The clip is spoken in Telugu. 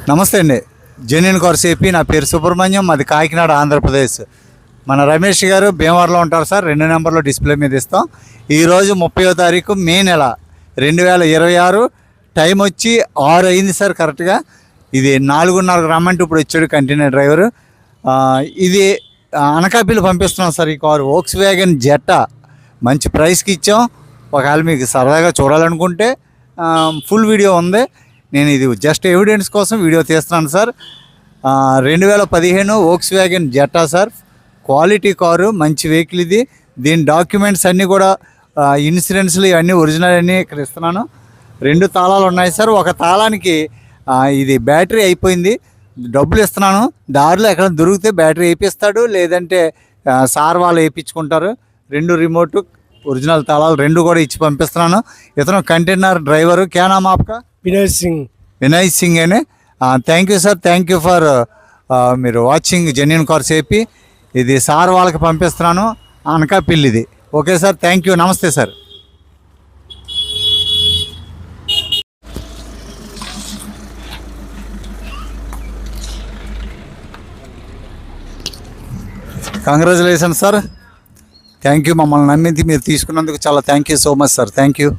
నమస్తే అండి. Genuine cars AP. నా పేరు సుబ్రహ్మణ్యం, మాది కాకినాడ, ఆంధ్రప్రదేశ్. మన రమేష్ గారు భీమవరంలో ఉంటారు సార్. 2 నెంబర్లో డిస్ప్లే మీద ఇస్తాం. ఈరోజు 30వ తారీఖు మే నెల 2026. టైం వచ్చి 6 అయింది సార్ కరెక్ట్గా. ఇది 4:30 రమ్మంటే ఇప్పుడు వచ్చాడు కంటైనర్ డ్రైవరు. ఇది అనకాపల్లి పంపిస్తున్నాం సార్. ఈ కారు వోక్స్వ్యాగన్ జెట్టా మంచి ప్రైస్కి ఇచ్చాం. ఒకవేళ మీకు సరదాగా చూడాలనుకుంటే ఫుల్ వీడియో ఉంది. నేను ఇది జస్ట్ ఎవిడెన్స్ కోసం వీడియో తీస్తున్నాను sir. 2015 Volkswagen జెట్టా sir. Quality car, మంచి వెహికల్ ఇది. దీని డాక్యుమెంట్స్ అన్నీ కూడా ఇన్సూరెన్స్లు ఇవన్నీ ఒరిజినల్ అన్నీ ఇక్కడ ఇస్తున్నాను. 2 తాళాలు ఉన్నాయి సార్. ఒక తాళానికి ఇది బ్యాటరీ అయిపోయింది, డబ్బులు ఇస్తున్నాను. దారిలో ఎక్కడ దొరికితే బ్యాటరీ వేయిస్తాడు, లేదంటే సార్ వాళ్ళు వేయించుకుంటారు. 2 రిమోట్ ఒరిజినల్ తాళాలు 2 కూడా ఇచ్చి పంపిస్తున్నాను. ఇతను కంటైనర్ డ్రైవరు. క్యా నామ్ ఆప్కా? వినయ్ సింగ్ అని. Thank you sir. Thank you for మీరు వాచింగ్ జెన్యూన్ కార్స్ ఏపీ. ఇది సార్ వాళ్ళకి పంపిస్తున్నాను, అనకాపల్లిది. Okay sir, thank you. నమస్తే sir. Congratulations sir. Thank you. మమ్మల్ని నమ్మింది మీరు తీసుకున్నందుకు చాలా thank you so much sir. Thank you.